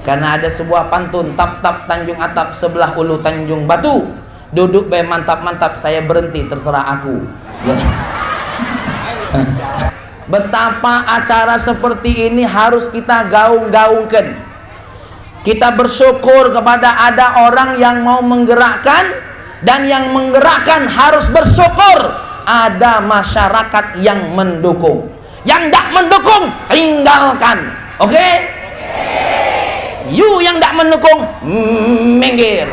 Karena ada sebuah pantun, tap-tap Tanjung Atap, sebelah ulu Tanjung Batu. Duduk be mantap-mantap, saya berhenti terserah aku. Betapa acara seperti ini harus kita gaung-gaungkan. Kita bersyukur kepada ada orang yang mau menggerakkan, dan yang menggerakkan harus bersyukur ada masyarakat yang mendukung. Yang tidak mendukung, tinggalkan. Oke? You yang tidak mendukung, minggir.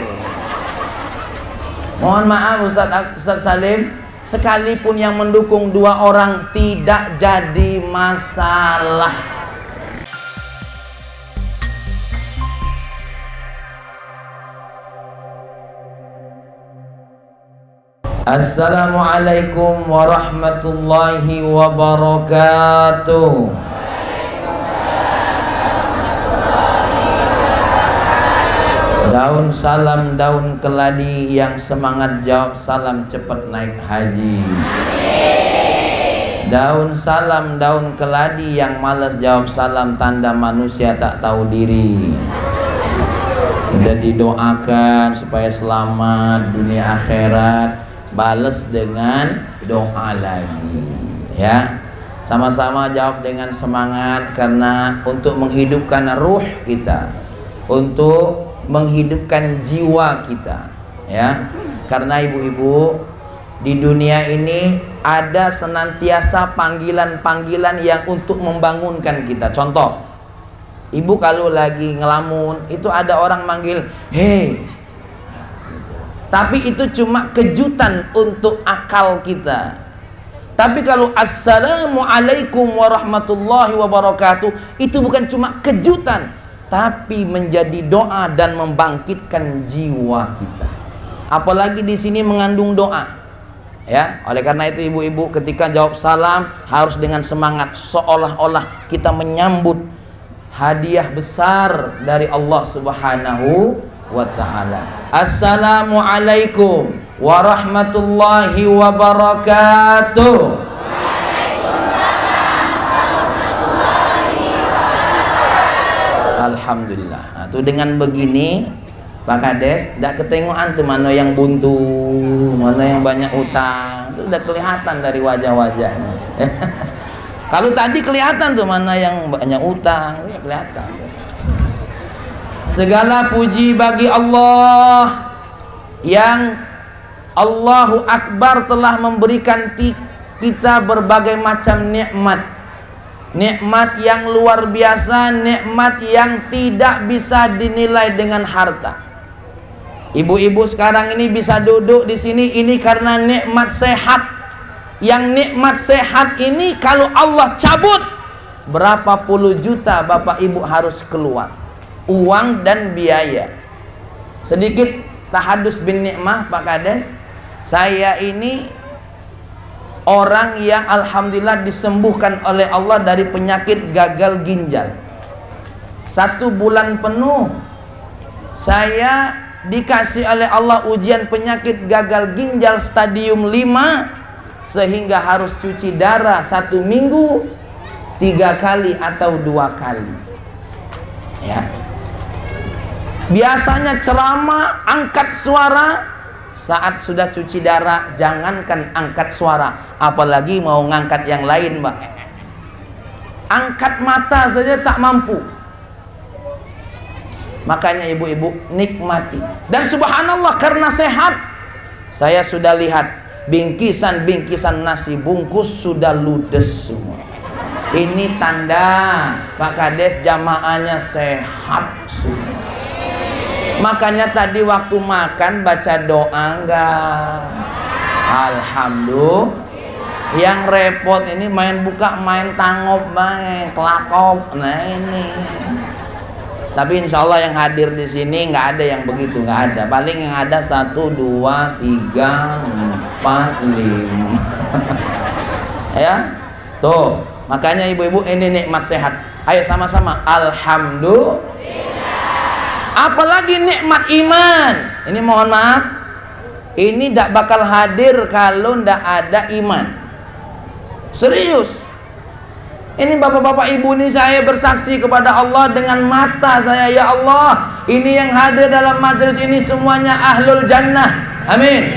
Mohon maaf Ustaz Salim, sekalipun yang mendukung 2 orang tidak jadi masalah. Assalamualaikum warahmatullahi wabarakatuh. Daun salam daun keladi, yang semangat jawab salam cepat naik haji. Daun salam daun keladi, yang malas jawab salam tanda manusia tak tahu diri. Udah didoakan supaya selamat dunia akhirat, balas dengan doa lagi ya. Sama-sama jawab dengan semangat, karena untuk menghidupkan ruh kita, untuk menghidupkan jiwa kita ya. Karena ibu-ibu, di dunia ini ada senantiasa panggilan-panggilan yang untuk membangunkan kita. Contoh, ibu kalau lagi ngelamun, itu ada orang manggil hei, tapi itu cuma kejutan untuk akal kita. Tapi kalau assalamualaikum warahmatullahi wabarakatuh, itu bukan cuma kejutan, tapi menjadi doa dan membangkitkan jiwa kita. Apalagi di sini mengandung doa ya. Oleh karena itu ibu-ibu, ketika jawab salam harus dengan semangat, seolah-olah kita menyambut hadiah besar dari Allah Subhanahu wa ta'ala. Assalamualaikum warahmatullahi wabarakatuh. Alhamdulillah. Nah, tuh dengan begini Pak Kades, tidak ketengokan tuh mana yang buntu, mana yang banyak utang. Itu udah kelihatan dari wajah-wajahnya. Kalau tadi kelihatan tuh mana yang banyak utang, itu kelihatan. Segala puji bagi Allah yang Allahu Akbar telah memberikan kita berbagai macam nikmat. Nikmat yang luar biasa, nikmat yang tidak bisa dinilai dengan harta. Ibu-ibu sekarang ini bisa duduk di sini, ini karena nikmat sehat. Yang nikmat sehat ini kalau Allah cabut, berapa puluh juta Bapak Ibu harus keluar uang dan biaya. Sedikit tahadus bin nikmah Pak Kades, saya ini orang yang alhamdulillah disembuhkan oleh Allah dari penyakit gagal ginjal. 1 bulan penuh saya dikasih oleh Allah ujian penyakit gagal ginjal stadium 5, sehingga harus cuci darah 1 minggu 3 kali atau 2 kali ya. Biasanya ceramah angkat suara, saat sudah cuci darah jangankan angkat suara, apalagi mau ngangkat yang lain, Mbak. Angkat mata saja tak mampu. Makanya ibu-ibu nikmati. Dan subhanallah, karena sehat, saya sudah lihat bingkisan-bingkisan nasi bungkus sudah ludes semua. Ini tanda Pak Kades jamaahnya sehat semua. Makanya tadi waktu makan baca doa enggak? Alhamdulillah. Yang repot ini main buka, main tangop, main kelakop. Nah ini. Tapi insya Allah yang hadir di sini nggak ada yang begitu, nggak ada. Paling yang ada 1, 2, 3, 4, 5. Ya, tuh. Makanya ibu-ibu ini nikmat sehat. Ayo sama-sama. Alhamdulillah. Apalagi nikmat iman. Ini mohon maaf, ini tidak bakal hadir kalau tidak ada iman. Serius. Ini bapak-bapak ibu ini saya bersaksi kepada Allah dengan mata saya, ya Allah, ini yang hadir dalam majelis ini semuanya ahlul jannah, amin.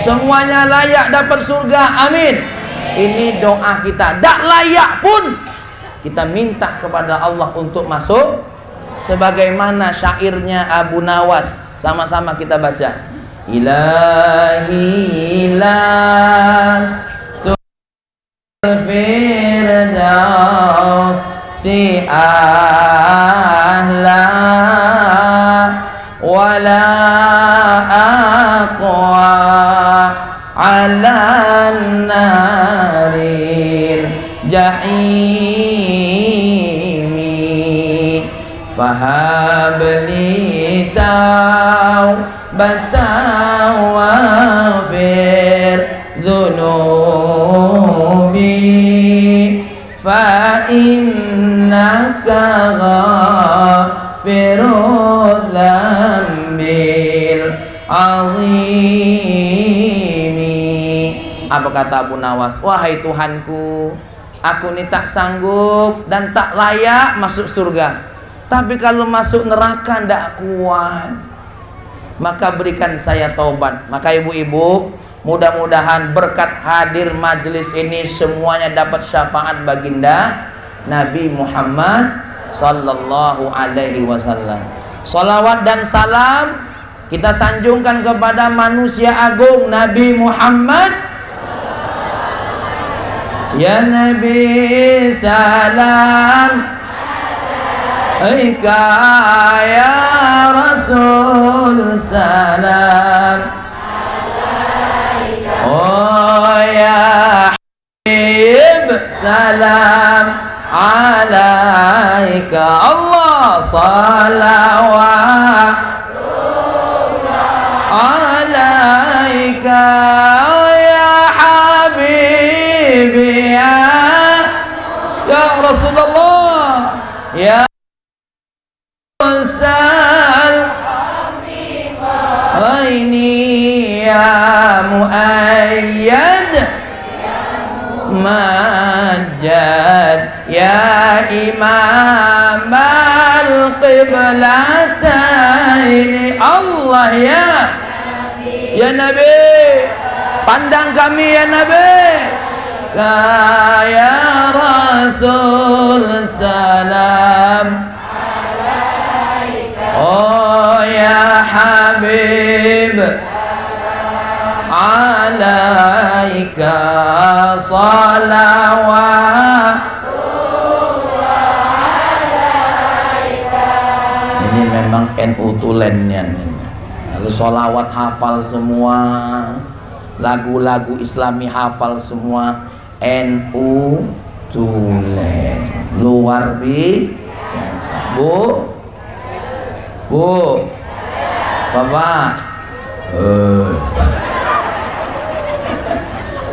Semuanya layak dapat surga, amin. Ini doa kita. Tak layak pun kita minta kepada Allah untuk masuk, sebagaimana syairnya Abu Nawas. Sama-sama kita baca. Ilahi las Firdaus si ahla wala aqwa ala naril jahimi fahabli taubatan wafir dhunubi fa innaka ghafirul dzambil azimi. Apa kata Abu Nawas? Wahai Tuhanku, aku ini tak sanggup dan tak layak masuk surga, tapi kalau masuk neraka ndak kuat. Maka berikan saya taubat. Maka ibu-ibu, mudah-mudahan berkat hadir majelis ini semuanya dapat syafaat baginda Nabi Muhammad sallallahu alaihi wasallam. Salawat dan salam kita sanjungkan kepada manusia agung Nabi Muhammad. Ya Nabi salam aika, ya Rasul salam, oh ya Habib salam alaika, Allah salawat alaika, oh ya Habibi ya Rasulullah, ya ini ya muayyad majad ya imam al-qiblataini, Allah ya Nabi, pandang kami ya Nabi, ya Rasul salam, oh ya Habib alaika salawat. Ini memang NU tulennya. Lalu salawat hafal semua, lagu-lagu Islami hafal semua, NU tulen luar biasa. Bu, Bapak,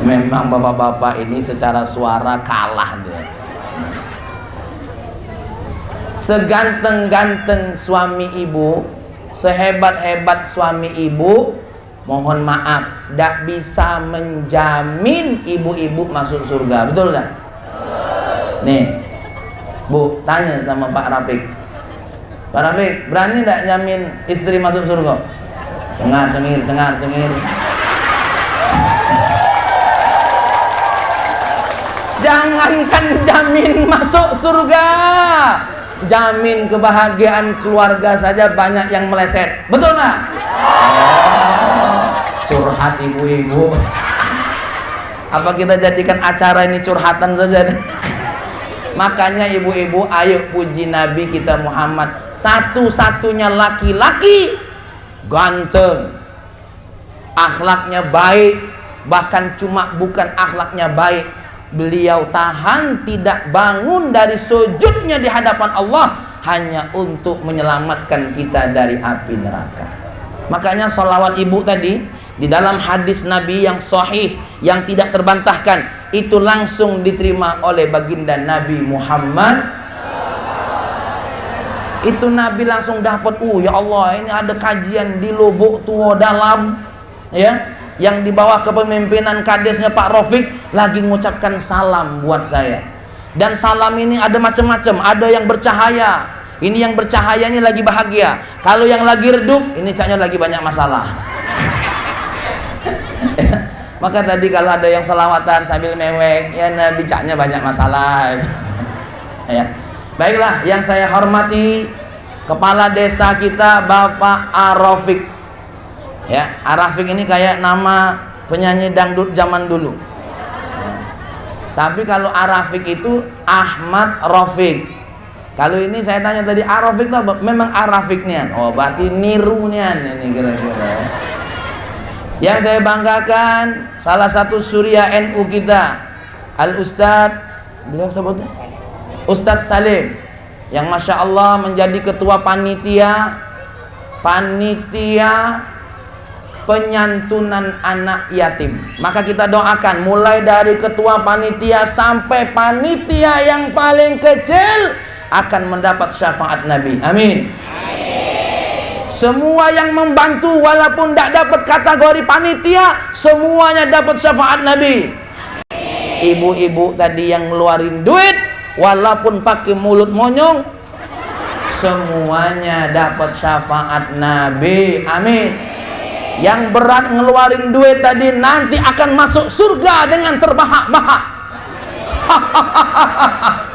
memang bapak-bapak ini secara suara kalah dia. Seganteng-ganteng suami ibu, sehebat-hebat suami ibu, mohon maaf, tidak bisa menjamin ibu-ibu masuk surga, betul tak? Nih, Bu, tanya sama Pak Rafiq. Pak Rafiq, berani tidak jamin istri masuk surga? Cengar cengir. Jangankan jamin masuk surga, jamin kebahagiaan keluarga saja banyak yang meleset, betul nggak? Curhat ibu-ibu. Apa kita jadikan acara ini curhatan saja? Makanya ibu-ibu, ayo puji Nabi kita Muhammad, satu-satunya laki-laki ganteng, akhlaknya baik, bahkan bukan akhlaknya baik, beliau tahan tidak bangun dari sujudnya di hadapan Allah hanya untuk menyelamatkan kita dari api neraka. Makanya sholawat ibu tadi di dalam hadis Nabi yang sahih yang tidak terbantahkan itu langsung diterima oleh baginda Nabi Muhammad. Itu Nabi langsung dapat, ya Allah, ini ada kajian di Lubuk Tua Dalam, ya, yang di bawah kepemimpinan kadesnya Pak Rafiq lagi mengucapkan salam buat saya. Dan salam ini ada macam-macam, ada yang bercahaya. Ini yang bercahaya ini lagi bahagia. Kalau yang lagi redup, ini caknya lagi banyak masalah. Maka tadi kalau ada yang selawatan sambil mewek, ya Nabi caknya banyak masalah. Ya. Baiklah, yang saya hormati kepala desa kita Bapak Arofik. Ya, Arofik ini kayak nama penyanyi dangdut zaman dulu. Tapi kalau Arafik itu Ahmad Rafiq. Kalau ini saya tanya tadi Arafik itu memang Arafik nian. Oh, berarti niru nian ini kira-kira. Yang saya banggakan salah satu surya NU kita, Al Ustadz, beliau sebutnya Ustadz Salim, yang Masya Allah menjadi ketua panitia penyantunan anak yatim. Maka kita doakan mulai dari ketua panitia sampai panitia yang paling kecil akan mendapat syafaat Nabi. Amin. Semua yang membantu walaupun tidak dapat kategori panitia, semuanya dapat syafaat Nabi. Ibu-ibu tadi yang ngeluarin duit walaupun pakai mulut monyong, semuanya dapat syafaat Nabi. Amin. Yang berat ngeluarin duit tadi nanti akan masuk surga dengan terbahak-bahak.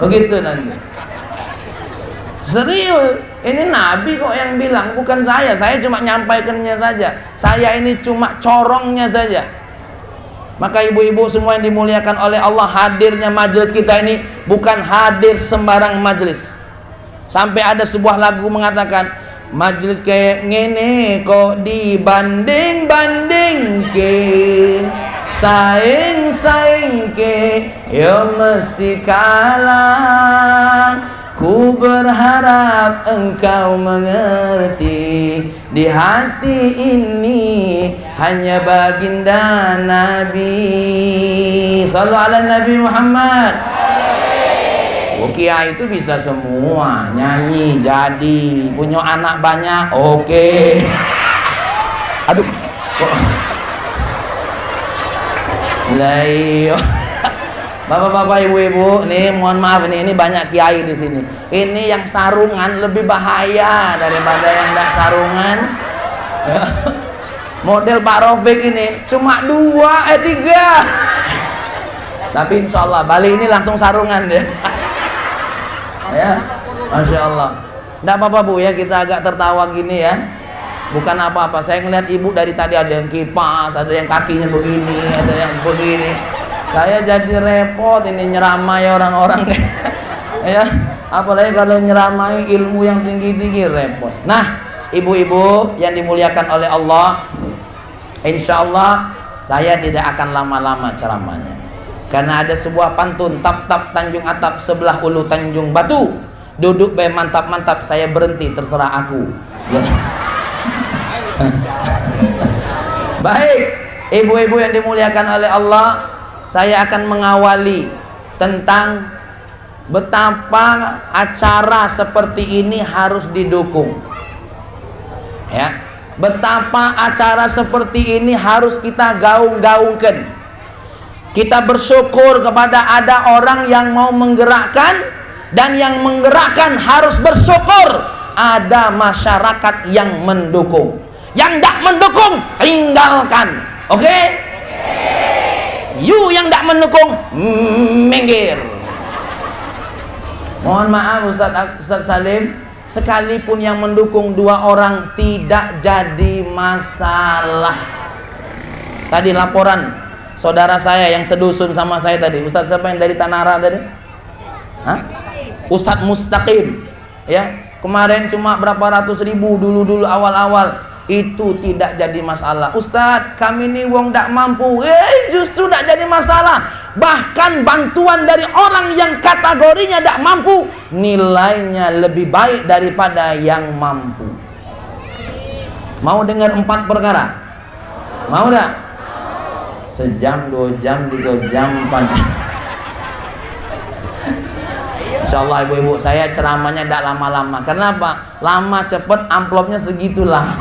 Begitu nanti. Serius, ini Nabi kok yang bilang, bukan saya. Saya cuma nyampaikannya saja. Saya ini cuma corongnya saja. Maka ibu-ibu semua yang dimuliakan oleh Allah, hadirnya majelis kita ini bukan hadir sembarang majelis. Sampai ada sebuah lagu mengatakan, majelis kayak ngene kok dibanding-banding ke, saing-saing ke, ya mesti kalah. Ku berharap engkau mengerti, di hati ini hanya baginda Nabi. Shallu ala Nabi Muhammad. Kiai itu bisa semua, nyanyi jadi, punya anak banyak, oke. Aduh, Layo. Bapak-bapak, ibu-ibu, nih mohon maaf ini banyak kiai di sini. Ini yang sarungan lebih bahaya daripada yang tidak sarungan. Model Pak Rafiq ini cuma 3. Tapi insya Allah Bali ini langsung sarungan deh. Ya, Masya Allah. Tidak apa-apa Bu ya, kita agak tertawa gini ya. Bukan apa-apa. Saya ngeliat ibu dari tadi ada yang kipas, ada yang kakinya begini, ada yang begini. Saya jadi repot ini nyeramai orang-orang. Ya, apalagi kalau nyeramai ilmu yang tinggi-tinggi repot. Nah, ibu-ibu yang dimuliakan oleh Allah, insya Allah saya tidak akan lama-lama ceramahnya. Karena ada sebuah pantun, tap-tap Tanjung Atap sebelah ulu Tanjung Batu, duduk bae mantap-mantap, saya berhenti terserah aku. Baik, ibu-ibu yang dimuliakan oleh Allah, saya akan mengawali tentang betapa acara seperti ini harus didukung. Ya, betapa acara seperti ini harus kita gaung-gaungkan. Kita bersyukur kepada ada orang yang mau menggerakkan, dan yang menggerakkan harus bersyukur ada masyarakat yang mendukung. Yang tidak mendukung, tinggalkan. Oke? You yang tidak mendukung, minggir. Mohon maaf Ustadz Salim, sekalipun yang mendukung 2 orang tidak jadi masalah. Tadi laporan saudara saya yang sedusun sama saya tadi, Ustadz siapa yang dari Tanara tadi? Hah? Ustadz Mustaqim. Ya, kemarin cuma berapa ratus ribu dulu awal-awal. Itu tidak jadi masalah. Ustadz, kami ini wong tidak mampu. Justru tidak jadi masalah. Bahkan bantuan dari orang yang kategorinya tidak mampu, nilainya lebih baik daripada yang mampu. Mau dengar 4 perkara? Mau tidak? Sejam, 2 jam, 3 jam, 4 jam. Insya Allah ibu-ibu, saya ceramahnya tidak lama-lama. Kenapa? Lama cepet amplopnya segitulah.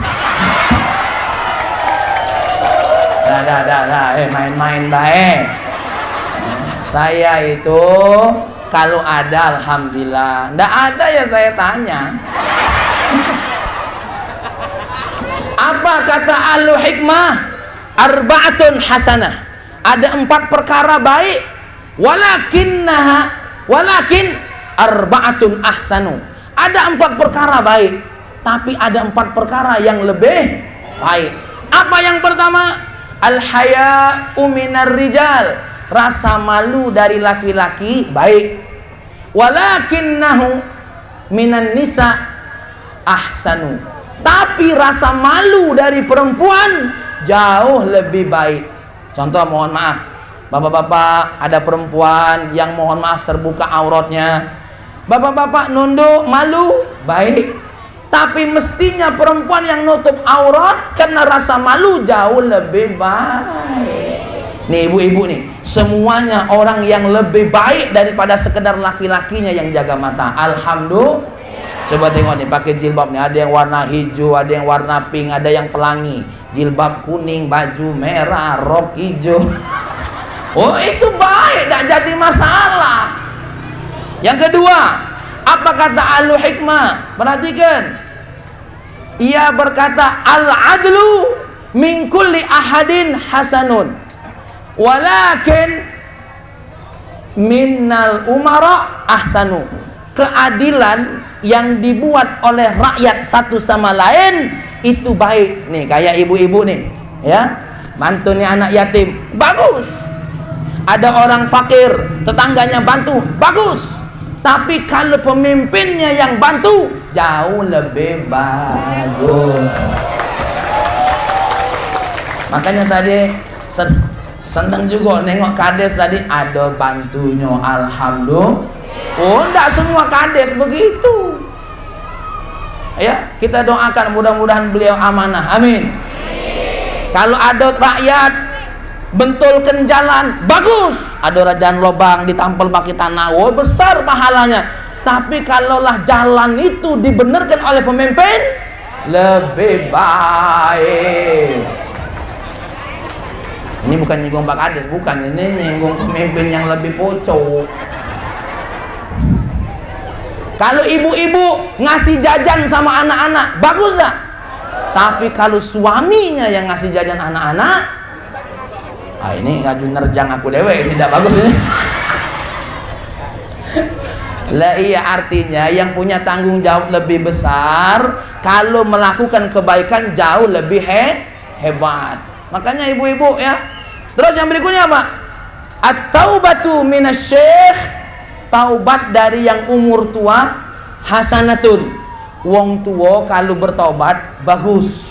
Dah, main-main baik. Saya itu Kalau ada alhamdulillah, ndak ada ya saya tanya. Apa kata ahlu hikmah? Arba'atun hasanah. Ada 4 perkara baik. Walakin arba'atun ahsanu. Ada 4 perkara baik, tapi ada 4 perkara yang lebih baik. Apa yang pertama? Al-haya'u minar rijal. Rasa malu dari laki-laki baik. Walakinnahu minan nisa ahsanu. Tapi rasa malu dari perempuan jauh lebih baik. Contoh, mohon maaf, bapak-bapak, ada perempuan yang mohon maaf terbuka auratnya. Bapak-bapak nunduk, malu, baik. Tapi mestinya perempuan yang nutup aurat karena rasa malu jauh lebih baik. Nih ibu-ibu nih, semuanya orang yang lebih baik daripada sekedar laki-lakinya yang jaga mata. Alhamdulillah. Coba tengok nih, pakai jilbab nih, ada yang warna hijau, ada yang warna pink, ada yang pelangi. Jilbab kuning, baju merah, rok hijau. Oh, itu baik, tak jadi masalah. Yang kedua, apa kata ahlu hikmah? Perhatikan. Ia berkata, al-adlu min kulli ahadin hasanun. Walakin minnal umara ahsanu. Keadilan yang dibuat oleh rakyat satu sama lain itu baik. Nih kayak ibu-ibu nih, ya, bantu nih anak yatim, bagus. Ada orang fakir, tetangganya bantu, bagus. Tapi kalau pemimpinnya yang bantu, jauh lebih bagus. Makanya tadi senang juga nengok kades tadi, ada bantunya, alhamdulillah. Oh, enggak semua kades begitu. Ya, kita doakan mudah-mudahan beliau amanah. Amin. Kalau ada rakyat bentulkan jalan, bagus. Ada jalan lobang ditampal pakai tanah, oh besar pahalanya. Tapi kalaulah jalan itu dibenarkan oleh pemimpin, lebih baik. Ini bukan nyinggung Pak Kades, bukan, ini nyinggung pemimpin yang lebih pocong. Kalau ibu-ibu ngasih jajan sama anak-anak, bagus gak? Tapi kalau suaminya yang ngasih jajan anak-anak, ini ngaju nerjang aku dewe, ini tidak bagus ini. Lah iya, artinya yang punya tanggung jawab lebih besar kalau melakukan kebaikan jauh lebih hebat. Makanya ibu-ibu ya. Terus yang berikutnya apa? At-taubatu minasyekh. Taubat dari yang umur tua, hasanatun. Wong tua kalau bertaubat bagus.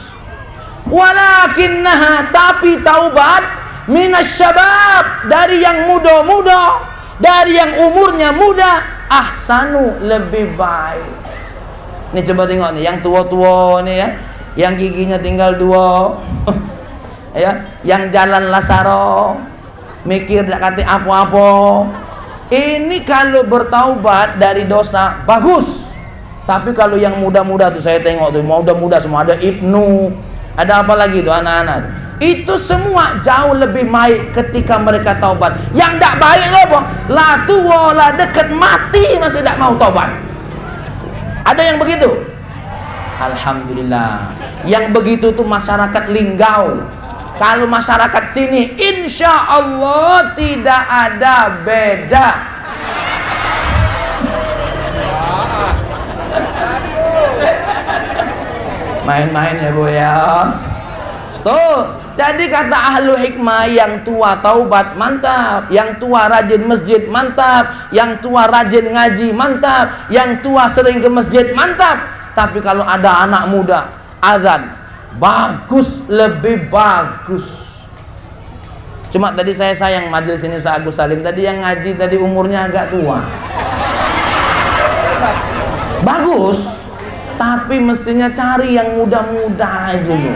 Walakinnaha, tapi taubat minasyabab, dari yang muda-muda, dari yang umurnya muda, ahsanu, lebih baik. Nih coba tengok nih, yang tua-tua nih ya, yang giginya tinggal 2. Ya, yang jalan lasaro, mikir tak kata apa-apa. Ini kalau bertaubat dari dosa bagus. Tapi kalau yang muda-muda tuh saya tengok tuh, muda-muda semua, ada Ibnu, ada apa lagi tuh anak-anak. Itu semua jauh lebih baik ketika mereka taubat. Yang tak baik apa? Lah tua, lah dekat mati masih tak mau taubat. Ada yang begitu? Alhamdulillah. Yang begitu tuh masyarakat Linggau. Kalau masyarakat sini, insya Allah tidak ada beda. Main-main ya Bu ya. Tuh, jadi kata ahlu hikmah, yang tua taubat mantap, yang tua rajin masjid mantap, yang tua rajin ngaji mantap, yang tua sering ke masjid mantap. Tapi kalau ada anak muda azan, bagus, lebih bagus. Cuma tadi saya sayang majelis ini Ustaz Agus Salim tadi yang ngaji tadi umurnya agak tua. Bagus, tapi mestinya cari yang muda-muda aja loh.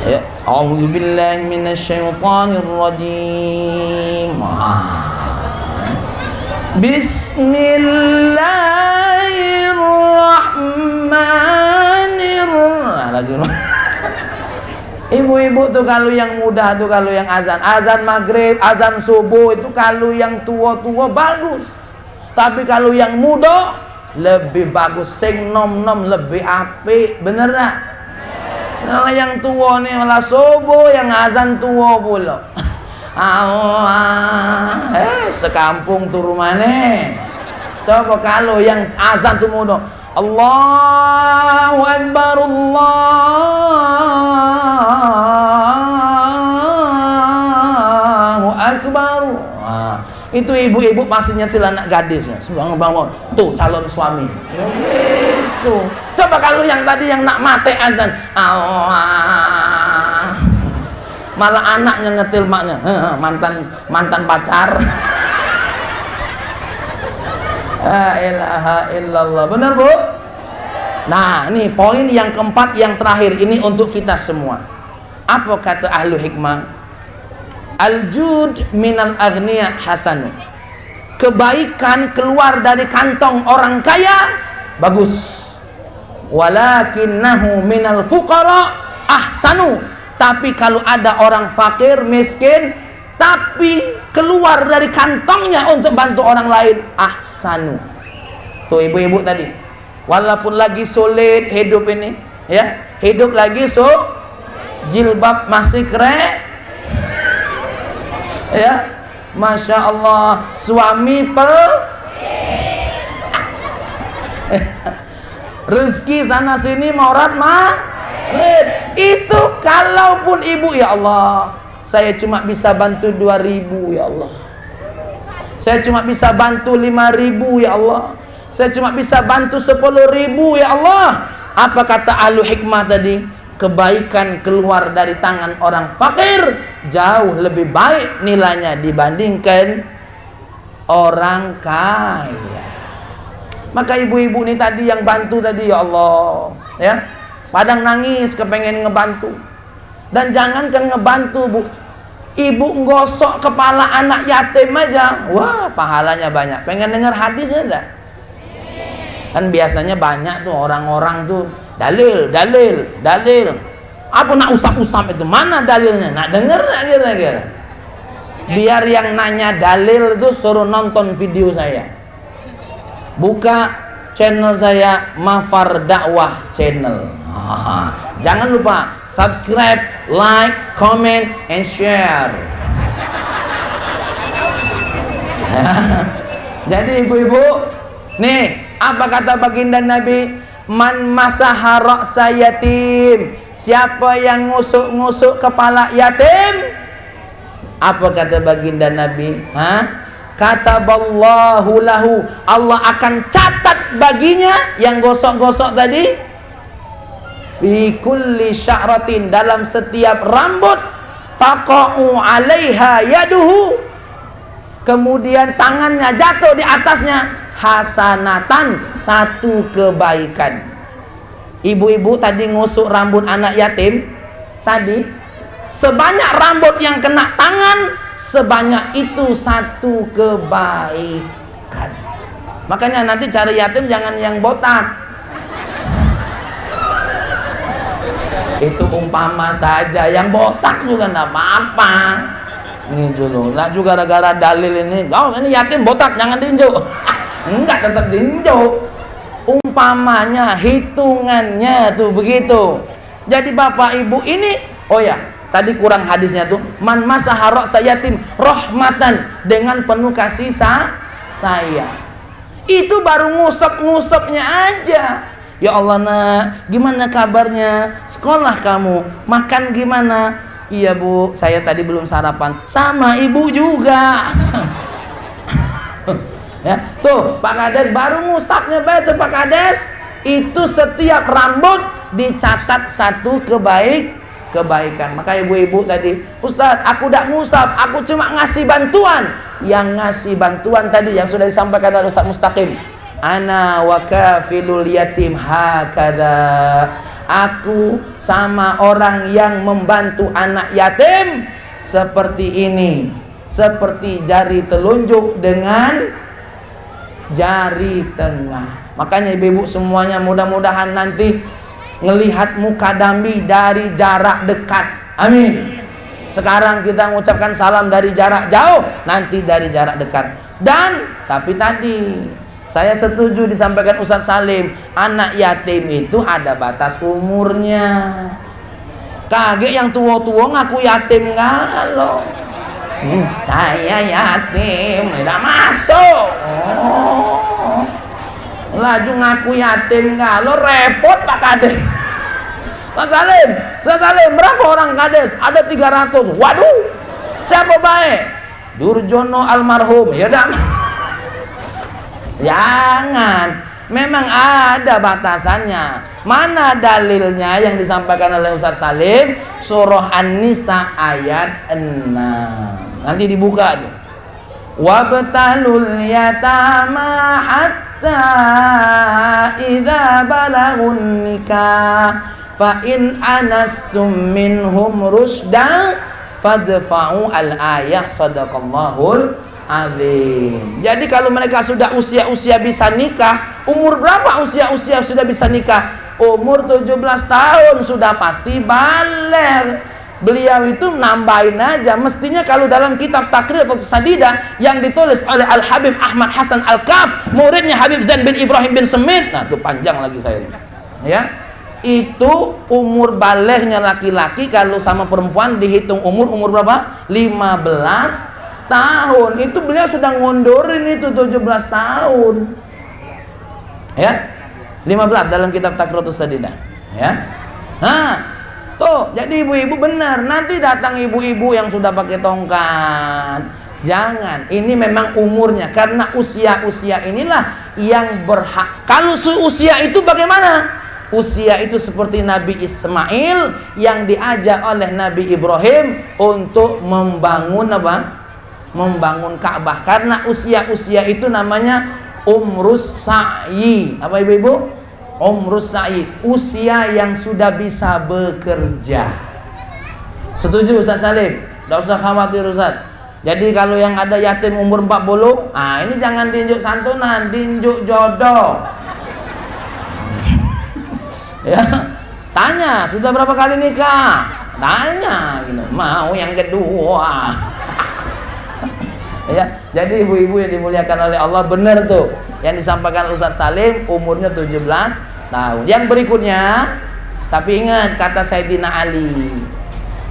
Ya, a'udzubillahi minasyaitonirrajim. Bismillahirrahmanirrahim. Ibu-ibu tuh kalau yang muda tuh, kalau yang azan maghrib, azan subuh itu kalau yang tua-tua bagus. Tapi kalau yang muda lebih bagus, sing nom-nom lebih apik, bener tak? Nah yang tua nih malah subuh, yang azan tua pula. Sekampung tuh rumahnya. Coba kalau yang azan tuh muda, Allahu Akbar, Allahu Akbar. Itu ibu-ibu pasti nyetil anak gadisnya. Bangun, tuh calon suami. Gitu. Coba kalau yang tadi yang nak mati azan, Allah, malah anaknya nyetil maknya, mantan pacar. La ilaha illallah. Benar bu? Nah ini poin yang keempat, yang terakhir ini untuk kita semua. Apa kata ahlu hikmah? Al-jud minal aghniya hasanu. Kebaikan keluar dari kantong orang kaya bagus. Walakinnahu minal fuqara ahsanu. Tapi kalau ada orang fakir, miskin, tapi keluar dari kantongnya untuk bantu orang lain, ahsanu. Tuh ibu-ibu tadi, walaupun lagi sulit hidup ini, ya, hidup lagi jilbab masih keren, ya, masya Allah, suami rezeki sana sini morat itu kalaupun ibu, ya Allah, saya cuma bisa bantu 2.000 ya Allah, saya cuma bisa bantu 5.000 ya Allah, saya cuma bisa bantu 10.000 ya Allah. Apa kata ahlu hikmah tadi? Kebaikan keluar dari tangan orang fakir jauh lebih baik nilainya dibandingkan orang kaya. Maka ibu-ibu ini tadi yang bantu tadi, ya Allah, ya, padang nangis kepengen ngebantu. Dan jangankan ngebantu bu, ibu nggosok kepala anak yatim aja, wah pahalanya banyak. Pengen dengar hadisnya enggak? Kan biasanya banyak tuh orang-orang tuh dalil. Apa nak usap-usap itu? Mana dalilnya? Nak denger enggak kira-kira? Biar yang nanya dalil itu suruh nonton video saya. Buka channel saya, Mafar Dakwah Channel. Jangan lupa subscribe, like, comment, and share. Jadi ibu-ibu, nih apa kata baginda Nabi? Man masaha ra'sa yatim. Siapa yang ngusuk-ngusuk kepala yatim? Apa kata baginda Nabi? Kataballahu lahu, Allah akan catat baginya yang gosok-gosok tadi, fi kulli sya'ratin, dalam setiap rambut, taqa'u 'alaiha yaduhu, kemudian tangannya jatuh di atasnya, hasanatan, satu kebaikan. Ibu-ibu tadi ngusuk rambut anak yatim tadi, sebanyak rambut yang kena tangan, sebanyak itu satu kebaikan. Makanya nanti cari yatim jangan yang botak. Itu umpama saja, yang botak juga enggak apa-apa. Gitu loh. Lah juga gara-gara dalil ini, oh ini yatim botak jangan diinjuk. Enggak, tetap diinjuk. Umpamanya, hitungannya tuh begitu. Jadi bapak ibu ini, oh ya, tadi kurang hadisnya tuh, man masaha ra'sa yatim rahmatan, dengan penuh kasih sayang. Itu baru ngusap-ngusapnya aja. Ya Allah nak, gimana kabarnya? Sekolah kamu, makan gimana? Iya bu, saya tadi belum sarapan. Sama ibu juga. Ya, tuh Pak Kades baru ngusapnya betul Pak Kades. Itu setiap rambut dicatat satu kebaikan. Maka ibu-ibu tadi, Ustadz aku udah ngusap, aku cuma ngasih bantuan. Yang ngasih bantuan tadi yang sudah disampaikan oleh Ustadz Mustaqim, ana wa kafilul yatim hakada, aku sama orang yang membantu anak yatim seperti ini, seperti jari telunjuk dengan jari tengah. Makanya ibu-ibu semuanya mudah-mudahan nanti ngelihat muka Dami dari jarak dekat. Amin. Sekarang kita mengucapkan salam dari jarak jauh, nanti dari jarak dekat. Dan tapi tadi saya setuju disampaikan Ustaz Salim, anak yatim itu ada batas umurnya. Kaget yang tua-tua ngaku yatim kalau saya yatim tidak masuk. Oh, laju ngaku yatim kalau repot Pak Kades. Pak Salim, berapa orang Kades? Ada 300. Waduh, siapa baik? Durjono almarhum. Ya dah. Jangan. Memang ada batasannya. Mana dalilnya yang disampaikan oleh Ustaz Salim? Surah An-Nisa ayat 6. Nanti dibuka tuh. Wabtalul yatama hatta idza balagun nikah fa in anastum minhum rusdan fadfa'u al-ayah sadaqallahul azim. Jadi kalau mereka sudah usia-usia bisa nikah, umur berapa usia-usia sudah bisa nikah? Umur 17 tahun sudah pasti baligh. Beliau itu nambahin aja. Mestinya kalau dalam kitab Takrir atau Sadidah yang ditulis oleh Al-Habib Ahmad Hasan Al-Kaf, muridnya Habib Zain bin Ibrahim bin Semit. Nah, itu panjang lagi saya. Ya. Itu umur balighnya laki-laki kalau sama perempuan dihitung umur berapa? 15 tahun. Itu beliau sudah ngondorin itu 17 tahun. Ya. 15 dalam kitab Takrir Sadidah. Ya. Nah, tuh, jadi ibu-ibu benar. Nanti datang ibu-ibu yang sudah pakai tongkat. Jangan. Ini memang umurnya, karena usia-usia inilah yang berhak. Kalau usia itu bagaimana? Usia itu seperti Nabi Ismail yang diajak oleh Nabi Ibrahim untuk membangun apa? Membangun Ka'bah. Karena usia-usia itu namanya umrus sa'yi. Apa ibu-ibu? Umrus sa'yi, usia yang sudah bisa bekerja. Setuju Ustaz Salim? Tidak usah khawatir Ustaz. Jadi kalau yang ada yatim umur 40, ini jangan tinjuk santunan, tinjuk jodoh. Ya, tanya sudah berapa kali nikah? Tanya gitu. Mau yang kedua. Ya, jadi ibu-ibu yang dimuliakan oleh Allah, benar tuh yang disampaikan Ustaz Salim, umurnya 17 tahun. Yang berikutnya, tapi ingat kata Sayyidina Ali,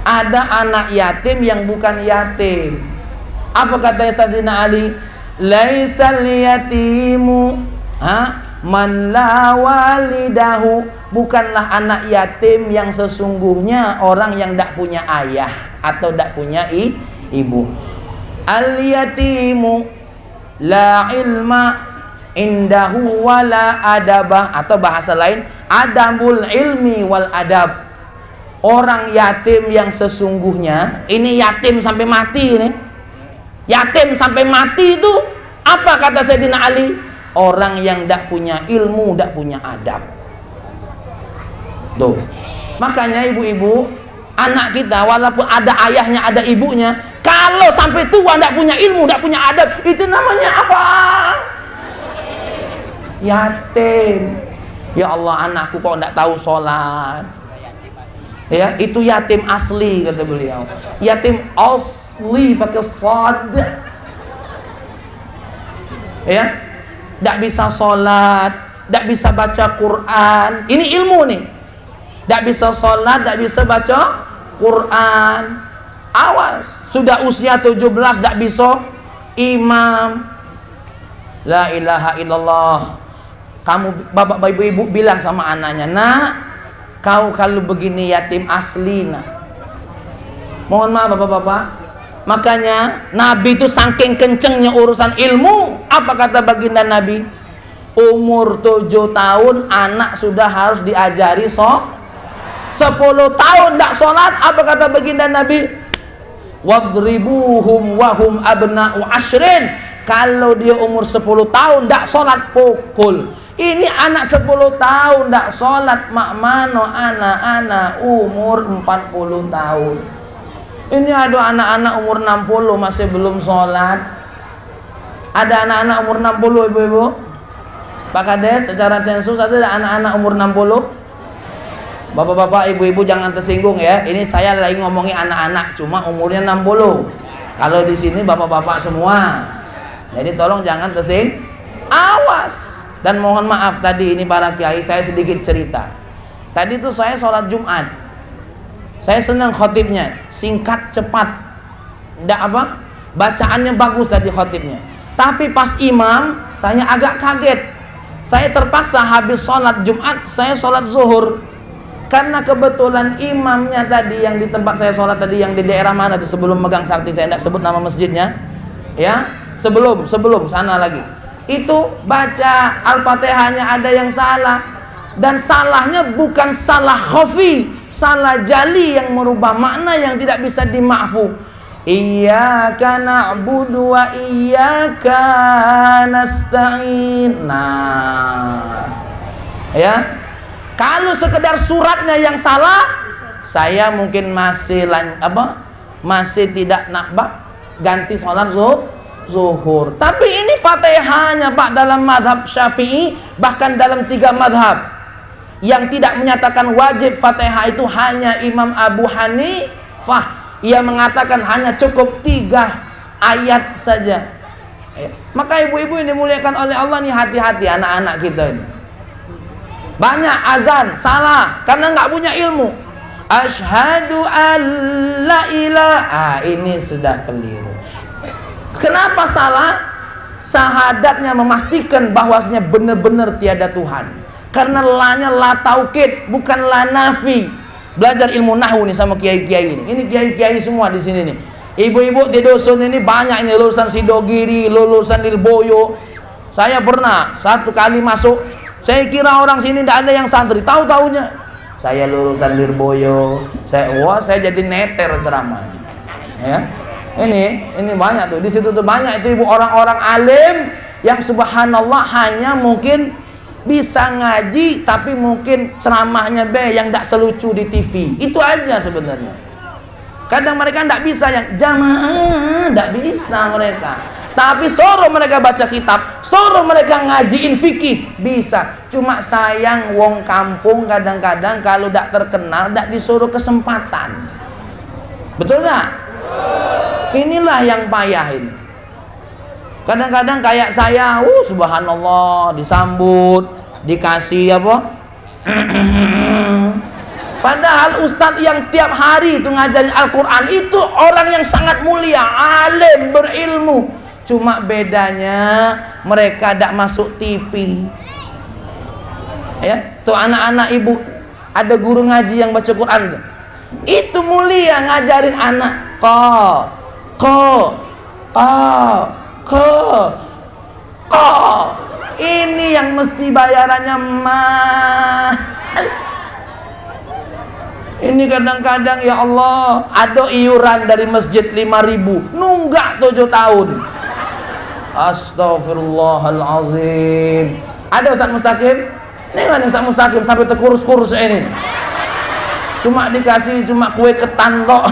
ada anak yatim yang bukan yatim. Apa kata Sayyidina Ali? Laisal yatimu man la walidahu. Bukanlah anak yatim yang sesungguhnya orang yang tidak punya ayah atau tidak punya ibu. Al yatimu la ilma indahu wala adabah, atau bahasa lain adamul ilmi wal adab. Orang yatim yang sesungguhnya, ini yatim sampai mati ini. Yatim sampai mati itu apa kata Sayyidina Ali? Orang yang tidak punya ilmu, tidak punya adab. Tuh. Makanya ibu-ibu, anak kita walaupun ada ayahnya, ada ibunya, kalau sampai tua tidak punya ilmu, tidak punya adab, itu namanya apa? Yatim. Ya Allah, anakku kok tidak tahu sholat. Ya, itu yatim asli kata beliau. Yatim asli pakai shad. Ya, tidak bisa sholat, tidak bisa baca Quran. Ini ilmu nih. Tidak bisa sholat, tidak bisa baca Quran. Awas, sudah usia 17 tidak bisa imam. La ilaha illallah. Kamu bapak ibu bilang sama anaknya, nak, kau kalau begini yatim asli nak. Mohon maaf bapak-bapak. Makanya Nabi itu saking kencengnya urusan ilmu. Apa kata baginda Nabi? Umur 7 tahun anak sudah harus diajari 10 tahun tidak sholat. Apa kata baginda Nabi? Wadribuhum wahum abna'u ashrin. Kalau dia umur 10 tahun tidak sholat, pukul. Ini anak 10 tahun tidak sholat, mak mano anak-anak umur 40 tahun. Ini ada anak-anak umur 60 masih belum sholat. Ada anak-anak umur 60 ibu-ibu? Pak Kades, secara sensus ada anak-anak umur 60? Bapak-bapak, ibu-ibu jangan tersinggung ya. Ini saya lagi ngomongin anak-anak, cuma umurnya 60. Kalau di sini bapak-bapak semua. Jadi tolong jangan tersinggung. Awas. Dan mohon maaf tadi ini para kiai, saya sedikit cerita. Tadi tuh saya sholat Jumat. Saya senang khotibnya, singkat cepat. Nggak apa? Bacaannya bagus tadi khotibnya. Tapi pas imam, saya agak kaget. Saya terpaksa habis sholat Jumat, saya sholat zuhur. Karena kebetulan imamnya tadi yang di tempat saya sholat tadi, yang di daerah mana tuh, sebelum megang sakti, saya tidak sebut nama masjidnya ya, sebelum sana lagi, itu baca Al-Fatihahnya ada yang salah, dan salahnya bukan salah khafi, salah jali yang merubah makna yang tidak bisa dima'fu. Iyyaka na'budu wa iyyaka nasta'in. Nah ya, kalau sekedar suratnya yang salah, saya mungkin masih tidak ganti sholat zuhur. Tapi ini Fatihahnya Pak, dalam madhab Syafi'i, bahkan dalam 3 madhab yang tidak menyatakan wajib Fatihah itu hanya Imam Abu Hanifah. Ia mengatakan hanya cukup 3 ayat saja. Maka ibu-ibu yang dimuliakan oleh Allah nih, hati-hati anak-anak kita ini. Banyak azan salah karena nggak punya ilmu. Asyhadu an la ilaha, ini sudah keliru. Kenapa salah? Syahadatnya memastikan bahwasanya benar-benar tiada Tuhan. Karena la-nya la taukid, bukan la nafi. Belajar ilmu nahwu nih sama kiai-kiai ini. Ini kiai-kiai semua di sini nih. Ibu-ibu di dusun ini banyak ini, lulusan Sidogiri, lulusan Lirboyo. Saya pernah satu kali masuk, saya kira orang sini tidak ada yang santri, tahu-tahunya saya lulusan Lirboyo. Saya jadi neter ceramah. Ya. Ini banyak tuh. Di situ tuh banyak itu ibu orang-orang alim yang subhanallah hanya mungkin bisa ngaji, tapi mungkin ceramahnya yang tidak selucu di TV. Itu aja sebenarnya. Kadang mereka tidak bisa yang jamaah, tidak bisa mereka. Tapi suruh mereka baca kitab, suruh mereka ngajiin fikih, bisa. Cuma sayang wong kampung kadang-kadang kalau tidak terkenal, tidak disuruh kesempatan. Betul nggak? Inilah yang payah ini. Kadang-kadang kayak saya, subhanallah, disambut, dikasih apa? Padahal ustadz yang tiap hari itu ngajarin Al-Quran itu orang yang sangat mulia, alim, berilmu. Cuma bedanya mereka tidak masuk TV. Ya, tuh anak-anak ibu, ada guru ngaji yang baca Quran tuh. Itu mulia ngajarin anak. Ini yang mesti bayarannya mahal. Ini kadang-kadang ya Allah, ada iuran dari masjid 5.000, nunggak 7 tahun. Astaghfirullahalazim. Ada Ustaz Mustaqim? Ini kan Ustaz Mustaqim sampai terkurus-kurus ini. Cuma dikasih kue ketan tok.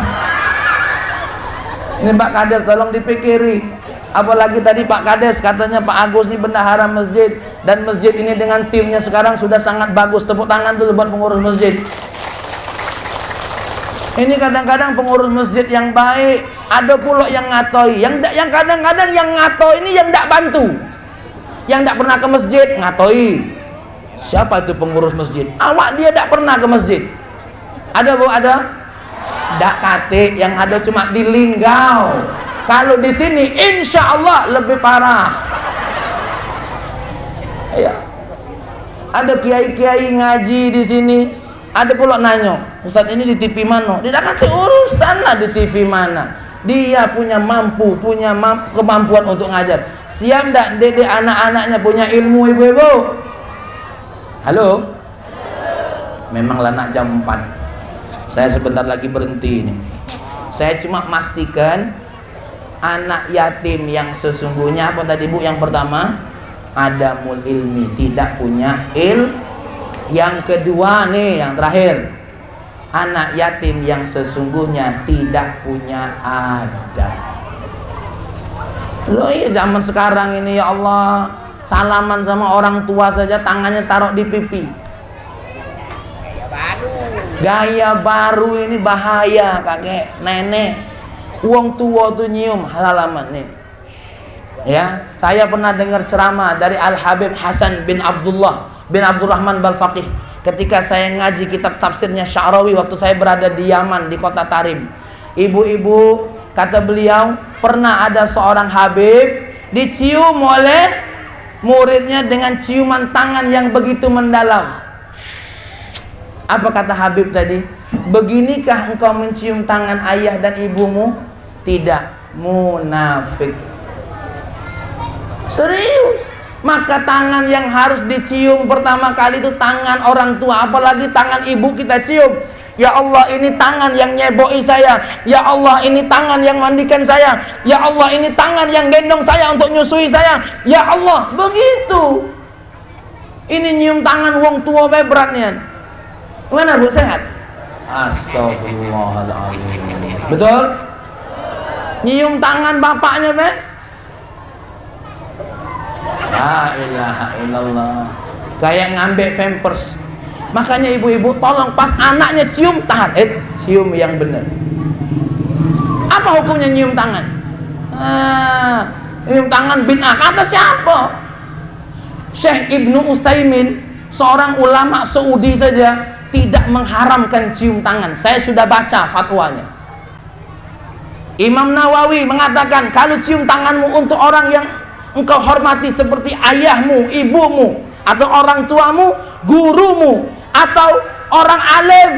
Ini Pak Kades tolong dipikiri. Apalagi tadi Pak Kades katanya Pak Agus ini bendahara masjid, dan masjid ini dengan timnya sekarang sudah sangat bagus. Tepuk tangan dulu buat pengurus masjid. Ini kadang-kadang pengurus masjid yang baik, ada pula yang ngatoi, yang kadang-kadang yang ngatoi ini yang tidak bantu, yang tidak pernah ke masjid ngatoi. Siapa itu pengurus masjid? Awak dia tidak pernah ke masjid. Ada bu, ada? Tidak kate, yang ada cuma di Linggau. Kalau di sini, insya Allah lebih parah. Ya. Ada kiai-kiai ngaji di sini. Ada pula nanya, Ustaz ini di TV mana? Dia kata urusan lah di TV mana. Dia punya kemampuan untuk ngajar. Siap tak dede anak-anaknya punya ilmu ibu-ibu? Halo? Memanglah nak jam 4. Saya sebentar lagi berhenti ini. Saya cuma pastikan anak yatim yang sesungguhnya apa tadi Bu? Yang pertama, adamul ilmi, tidak punya ilmu. Yang kedua nih, yang terakhir, anak yatim yang sesungguhnya tidak punya adab. Loh iya, zaman sekarang ini ya Allah, salaman sama orang tua saja tangannya taruh di pipi. Gaya baru ini bahaya, kakek, nenek. Uang tua tuh nyium halaman nih. Ya, saya pernah dengar ceramah dari Al Habib Hasan bin Abdullah bin Abdurrahman Balfaqih ketika saya ngaji kitab tafsirnya Sya'rawi waktu saya berada di Yaman di kota Tarim. Ibu-ibu, kata beliau, pernah ada seorang Habib dicium oleh muridnya dengan ciuman tangan yang begitu mendalam. Apa kata Habib tadi? Beginikah engkau mencium tangan ayah dan ibumu? Tidak, munafik. Serius. Maka tangan yang harus dicium pertama kali itu tangan orang tua, apalagi tangan ibu kita cium. Ya Allah, ini tangan yang nyeboi saya. Ya Allah, ini tangan yang mandikan saya. Ya Allah, ini tangan yang gendong saya untuk nyusui saya. Ya Allah, begitu. Ini nyium tangan wong tua beratnya. Mana Bu, sehat? Astagfirullahaladzim. Betul? Nyium tangan bapaknya, Be? La ilaha illallah. Kayak ngambil pampers. Makanya ibu-ibu tolong pas anaknya cium, tahan. Cium yang benar. Apa hukumnya nyium tangan? Nyium tangan bid'ah. Kata siapa? Syekh Ibnu Utsaimin, seorang ulama Saudi saja, tidak mengharamkan cium tangan. Saya sudah baca fatwanya. Imam Nawawi mengatakan kalau cium tanganmu untuk orang yang engkau hormati seperti ayahmu, ibumu, atau orang tuamu, gurumu, atau orang alim,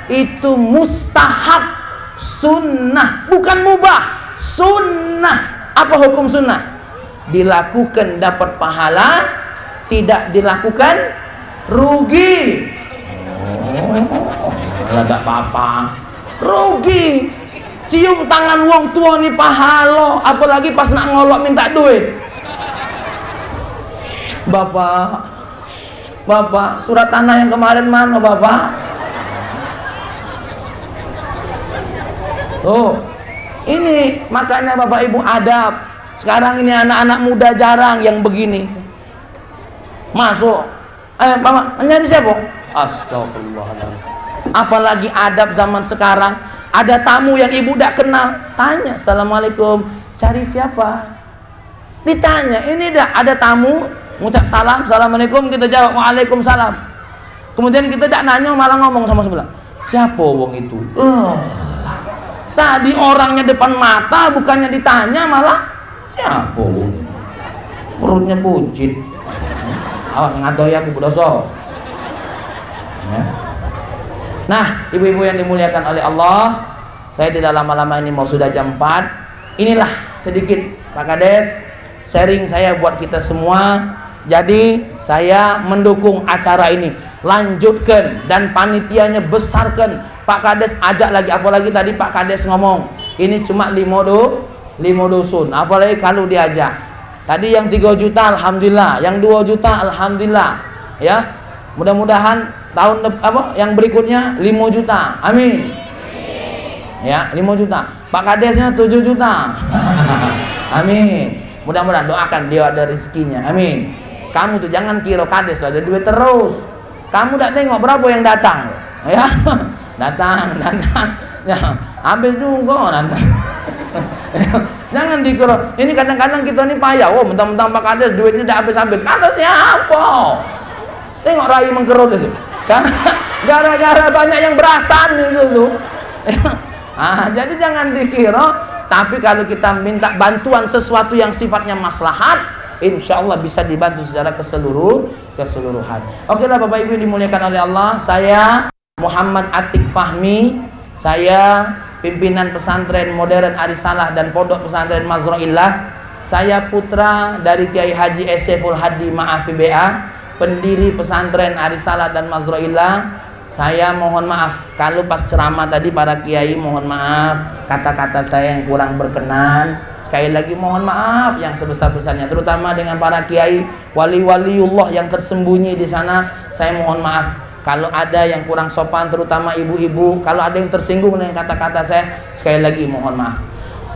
itu mustahab, sunnah, bukan mubah, sunnah. Apa hukum sunnah? Dilakukan dapat pahala, tidak dilakukan rugi. Enggak apa-apa, rugi. Cium tangan wong tua nih pahala, apalagi pas nak ngolok minta duit. Bapak, surat tanah yang kemarin mana Bapak? Oh, ini makanya Bapak Ibu adab. Sekarang ini anak-anak muda jarang yang begini. Masuk, Bapak, nyari siapa? Astagfirullahaladzim. Apalagi adab zaman sekarang. Ada tamu yang ibu tidak kenal, tanya, Assalamualaikum, cari siapa? Ditanya, ini dah ada tamu, ngucap salam, Assalamualaikum, kita jawab Waalaikumsalam. Kemudian kita tidak nanya, malah ngomong sama sebelah, siapa wong itu? Tadi orangnya depan mata, bukannya ditanya, malah siapa wong itu? Perutnya buncit. Awas ngadoy aku budoso. Ya. Nah, ibu-ibu yang dimuliakan oleh Allah, saya tidak lama-lama ini mau sudah jam 4. Inilah sedikit Pak Kades sharing saya buat kita semua. Jadi saya mendukung acara ini, lanjutkan dan panitianya besarkan. Pak Kades ajak lagi, apalagi tadi Pak Kades ngomong ini cuma 5 dusun, apalagi kalau diajak. Tadi yang 3 juta alhamdulillah, yang 2 juta alhamdulillah. Ya, mudah-mudahan tahun yang berikutnya 5 juta, amin. Ya, 5 juta. Pak Kadesnya 7 juta. Amin. Mudah-mudahan, doakan dia ada rezekinya, amin. Kamu tuh jangan kira Kades ada duit terus. Kamu tidak tengok berapa yang datang, ya. datang. Ya, habis juga nanti. Jangan dikira. Ini kadang-kadang kita ini payah. Oh, mentang-mentang Pak Kades duitnya tidak habis-habis. Kata siapa? Tengok rayu mengkerut itu. Karena gara-gara banyak yang berasan itu. Jadi jangan dikira. Tapi kalau kita minta bantuan sesuatu yang sifatnya maslahat, insya Allah bisa dibantu secara keseluruhan. Oke lah Bapak Ibu dimuliakan oleh Allah. Saya Muhammad Atik Fahmi. Saya pimpinan pesantren modern Arisalah dan pondok pesantren Mazra'illah. Saya putra dari Kiai Haji Eseful Hadi Ma'afi BA, pendiri pesantren Arisalah dan Mazra'illah. Saya mohon maaf kalau pas ceramah tadi para kiai, mohon maaf kata-kata saya yang kurang berkenan. Sekali lagi mohon maaf yang sebesar-besarnya, terutama dengan para kiai wali-waliullah yang tersembunyi di sana. Saya mohon maaf kalau ada yang kurang sopan, terutama ibu-ibu. Kalau ada yang tersinggung dengan kata-kata saya, sekali lagi mohon maaf.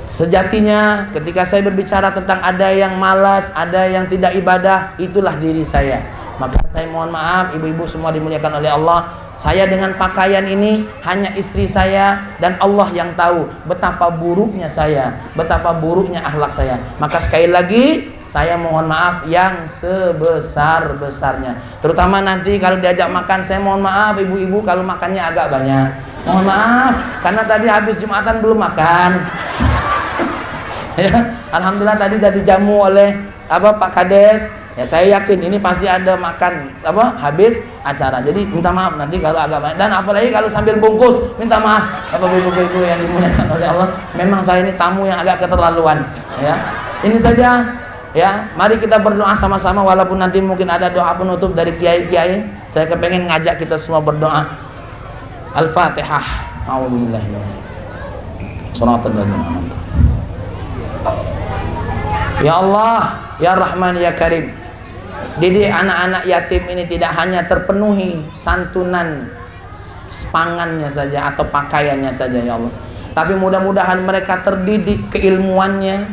Sejatinya ketika saya berbicara tentang ada yang malas, ada yang tidak ibadah, itulah diri saya. Maka saya mohon maaf, ibu-ibu semua dimuliakan oleh Allah. Saya dengan pakaian ini hanya istri saya dan Allah yang tahu betapa buruknya saya, betapa buruknya akhlak saya. Maka sekali lagi saya mohon maaf yang sebesar-besarnya. Terutama nanti kalau diajak makan, saya mohon maaf ibu-ibu kalau makannya agak banyak. Mohon maaf karena tadi habis Jumatan belum makan. Ya, alhamdulillah tadi sudah dijamu oleh Pak Kades. Ya saya yakin ini pasti ada makan habis acara. Jadi minta maaf nanti kalau agak banyak, dan apalagi kalau sambil bungkus minta maaf ibu-ibu yang dimuliakan oleh Allah. Memang saya ini tamu yang agak keterlaluan ya. Ini saja ya, mari kita berdoa sama-sama walaupun nanti mungkin ada doa penutup dari kiai-kiai. Saya kepengen ngajak kita semua berdoa. Al-Fatihah. A'udzubillahi minasyaitonir rajim. Ya Allah, ya Rahman, ya Karim. Didik anak-anak yatim ini tidak hanya terpenuhi santunan pangannya saja atau pakaiannya saja ya Allah, tapi mudah-mudahan mereka terdidik keilmuannya,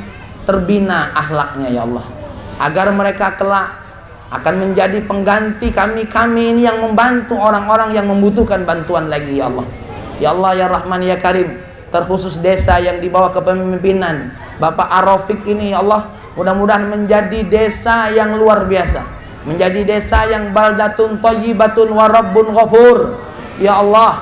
terbina akhlaknya ya Allah, agar mereka kelak akan menjadi pengganti kami ini yang membantu orang-orang yang membutuhkan bantuan lagi ya Allah. Ya Allah, ya Rahman, ya Karim. Terkhusus desa yang dibawa kepemimpinan Bapak Arofik ini ya Allah, mudah-mudahan menjadi desa yang luar biasa, menjadi desa yang baldatun thayyibatun wa rabbun ghafur. Ya Allah,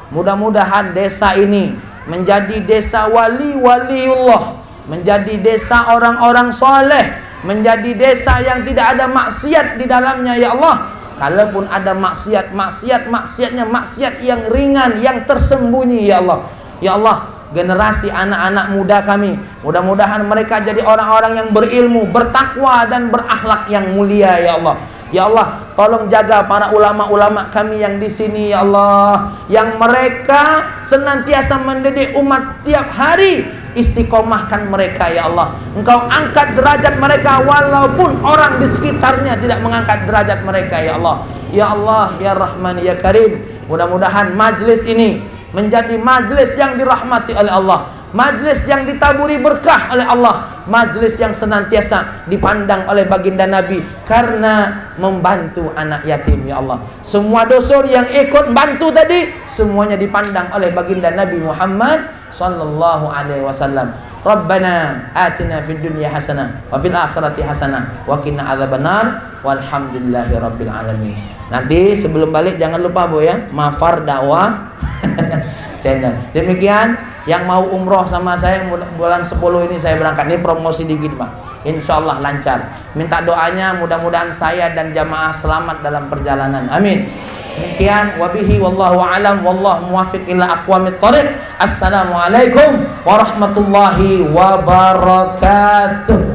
mudah-mudahan desa ini menjadi desa wali-waliullah, menjadi desa orang-orang soleh, menjadi desa yang tidak ada maksiat di dalamnya ya Allah. Kalaupun ada maksiatnya maksiat yang ringan, yang tersembunyi ya Allah. Ya Allah, generasi anak-anak muda kami, mudah-mudahan mereka jadi orang-orang yang berilmu, bertakwa dan berakhlak yang mulia ya Allah. Ya Allah, tolong jaga para ulama-ulama kami yang di sini ya Allah, yang mereka senantiasa mendidik umat tiap hari. Istiqomahkan mereka ya Allah. Engkau angkat derajat mereka walaupun orang di sekitarnya tidak mengangkat derajat mereka ya Allah. Ya Allah, ya Rahman, ya Karim. Mudah-mudahan majlis ini menjadi majlis yang dirahmati oleh Allah, majlis yang ditaburi berkah oleh Allah, majlis yang senantiasa dipandang oleh baginda Nabi karena membantu anak yatim ya Allah. Semua dosur yang ikut bantu tadi semuanya dipandang oleh baginda Nabi Muhammad sallallahu alaihi wasallam. Rabbana atina fid dunya hasanah wa fil akhirati hasanah wa qina adzabannar walhamdulillahi rabbil alamin. Nanti sebelum balik jangan lupa Bu ya, Mafar Dakwah channel. Demikian yang mau umroh sama saya bulan 10 ini saya berangkat. Ini promosi dikit Pak. Insyaallah lancar. Minta doanya mudah-mudahan saya dan jamaah selamat dalam perjalanan. Amin. Demikian wabihi wallahu alam wallahu muwaffiq ila aqwamit thoriq. Assalamualaikum warahmatullahi wabarakatuh.